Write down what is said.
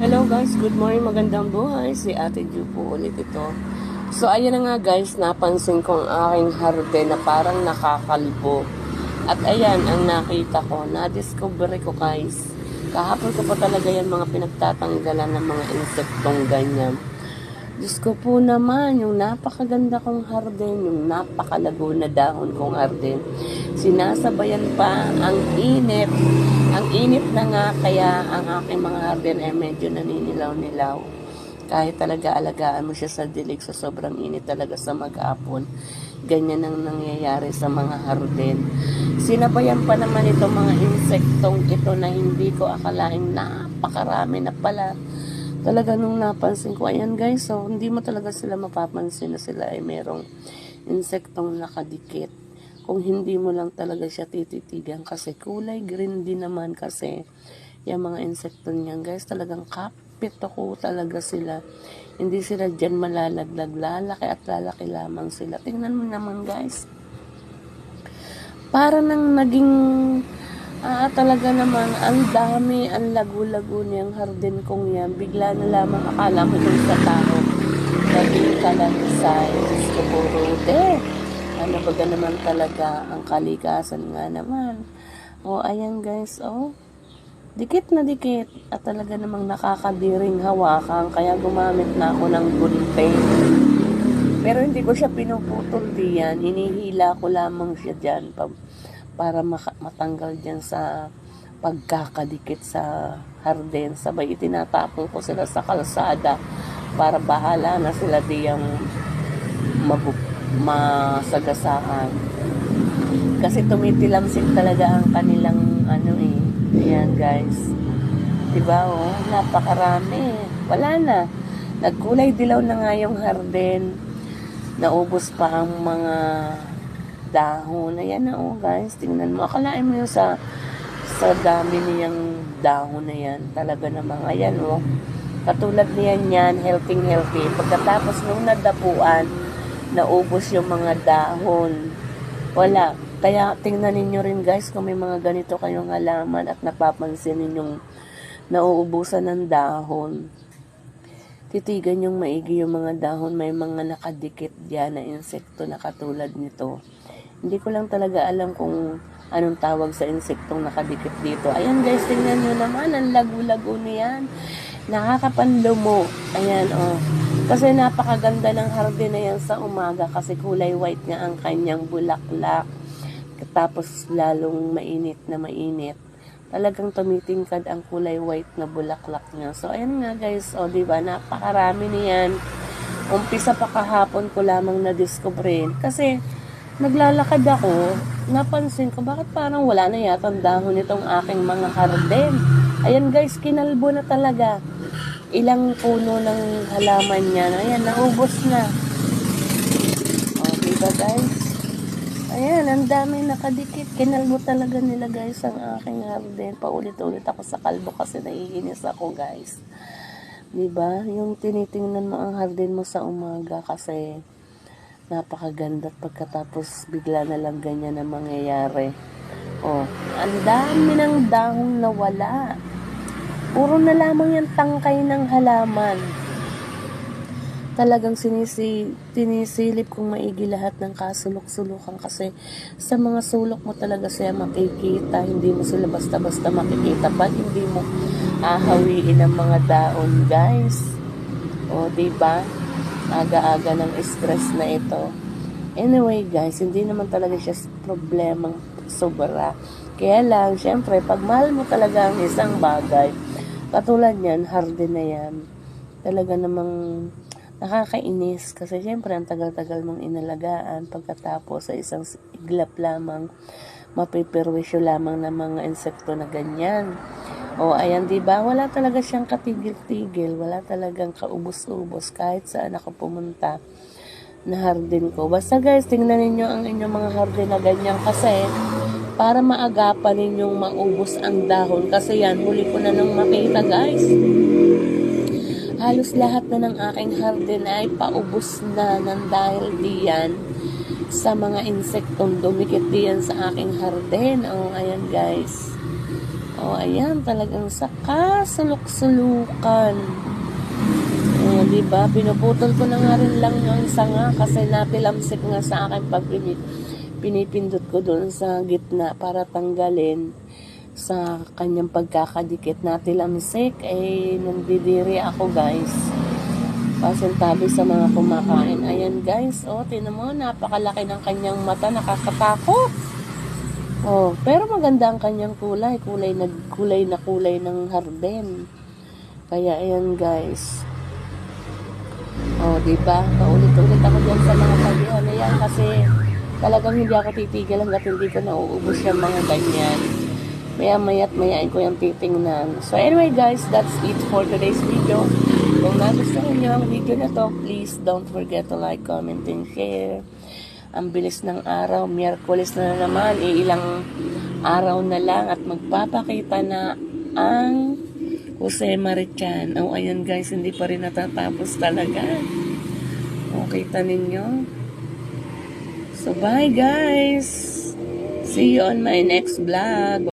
Hello guys, good morning, magandang buhay. Si Ate Ju po ulit ito. So ayan na nga guys, napansin ko ang aking harden na parang nakakalbo. At ayan, ang nakita ko, na-discover ko guys. Kahapon ko pa talaga yan mga pinagtatanggalan ng mga insektong ganyan. Diyos ko po naman, yung napakaganda kong harden, yung napakalago na dahon kong harden. Sinasabayan pa ang init. Ang init na nga, kaya ang aking mga harden ay medyo naninilaw-nilaw. Kahit talaga alagaan mo siya sa dilig, sa sobrang init talaga sa mag-apon. Ganyan ang nangyayari sa mga harden. Sinabayan pa naman itong mga insektong ito na hindi ko akalaing napakarami na pala. Talaga nung napansin ko, ayan guys, so hindi mo talaga sila mapapansin na sila ay merong insektong nakadikit. Kung hindi mo lang talaga siya tititigan kasi kulay green din naman kasi yung mga insekto niyan guys, talagang kapit ako talaga sila. Hindi sila dyan malalaglag, lalaki at lalaki lamang sila. Tingnan mo naman guys. Para nang naging talaga naman, ang dami, ang lagu-lago niyang harden kong yan. Bigla na lamang akala mo dun sa tao. Naging kalansay. Gusto ko rode. Ano ba naman talaga ang kalikasan nga naman. O, ayan guys, o. Dikit na dikit. At talaga namang nakakadiring hawakan. Kaya gumamit na ako ng gunting. Pero hindi ko siya pinuputol diyan. Hinihila ko lamang siya dyan para matanggal dyan sa pagkakadikit sa harden. Sabay itinatapon ko sila sa kalsada para bahala na sila diyang masagasaan. Kasi tumitilamsik talaga ang kanilang ayan guys. Diba oh, napakarami. Wala na. Nagkulay dilaw na nga yung harden. Naubos pa ang mga dahon. Ayan na oh guys, tingnan mo. Akalain mo yun sa dami niyang dahon na yan. Talaga namang, ayan oh. Katulad niyan yan, healthy. Pagkatapos nung nadapuan, naubos yung mga dahon. Wala. Kaya tingnan ninyo rin guys kung may mga ganito kayong halaman at napapansin ninyong nauubusan ng dahon. Titigan yung maigi yung mga dahon, may mga nakadikit diyan na insekto na katulad nito. Hindi ko lang talaga alam kung anong tawag sa insektong nakadikit dito. Ayan guys, tingnan nyo naman, ang lagu-lago niyan. Nakakapanlumo. Ayan oh. Kasi napakaganda ng harden na yan sa umaga kasi kulay white nga ang kanyang bulaklak. Tapos lalong mainit na mainit. Talagang tumitingkad ang kulay white na bulaklak niya. So, ayan nga guys. O, diba? Napakarami niyan. Umpisa pa kahapon ko lamang na-discoverin. Kasi, naglalakad ako, napansin ko, bakit parang wala na yata ang dahon itong aking mga harden. Ayan guys, kinalbo na talaga. Ilang puno ng halaman niya. Ayan, naubos na. O, diba guys? Ayan, ang dami nakadikit. Kinalbo talaga nila guys ang aking harden. Paulit-ulit ako sa kalbo kasi naiinis ako guys. Diba? Yung tinitingnan mo ang harden mo sa umaga kasi napakaganda at pagkatapos bigla na lang ganyan ang mangyayari. Oh, ang dami ng dahong nawala. Puro na lamang yung tangkay ng halaman. Talagang tinisilip kong maigi lahat ng kasulok-sulukan kasi sa mga sulok mo talaga siya makikita. Hindi mo sila basta-basta makikita pag hindi mo ahawiin ang mga daon guys. O diba? Aga-aga ng stress na ito. Anyway guys, hindi naman talaga siya problemang sobra. Kaya lang, syempre, pag mahal mo talaga ang isang bagay, katulad yan, harden na yan, talaga namang nakakainis kasi syempre ang tagal-tagal mong inalagaan pagkatapos sa isang iglap lamang mapipirwisyo lamang ng mga insekto na ganyan. O ayan diba, wala talaga siyang katigil-tigil, wala talagang kaubos-ubos kahit saan ako pumunta na harden ko. Basta guys, tingnan ninyo ang inyong mga harden na ganyan kasi para maagapan ninyong maubos ang dahon kasi yan, huli ko na nang makita guys. Halos lahat na ng aking harden ay paubos na ng dahil diyan sa mga insektong dumikit diyan sa aking harden. O, ayan guys. Oh, ayan, talagang sa kasulok-sulukan. Oh, diba? Pinuputol ko na nga rin lang yung sanga kasi napilamsik nga sa akin pag pinipindot ko doon sa gitna para tanggalin sa kanyang pagkakadikit na tilamsik. Eh, nandidiri ako, guys. Pasintabi sa mga kumakain. Ayan, guys. Oh, tinan mo, napakalaki ng kanyang mata. Nakakatakot. Oh, pero maganda ang kanyang kulay. Kulay ng harden. Kaya, ayan, guys. Oh, diba? Paulit-ulit ako dyan sa mga sabihan na yan kasi talagang hindi ako titigil hanggat hindi ko nauubos yung mga ganyan. Maya-maya't mayain ko yung titingnan. So anyway guys, that's it for today's video. Kung nagustuhan nyo ang video na to, please don't forget to like, comment, and share. Ang bilis ng araw, Miyerkules na naman, ilang araw na lang at magpapakita na ang Jose Marichan. Oh, ayan guys, hindi pa rin natatapos talaga. O, kita ninyo. So, bye guys! See you on my next vlog.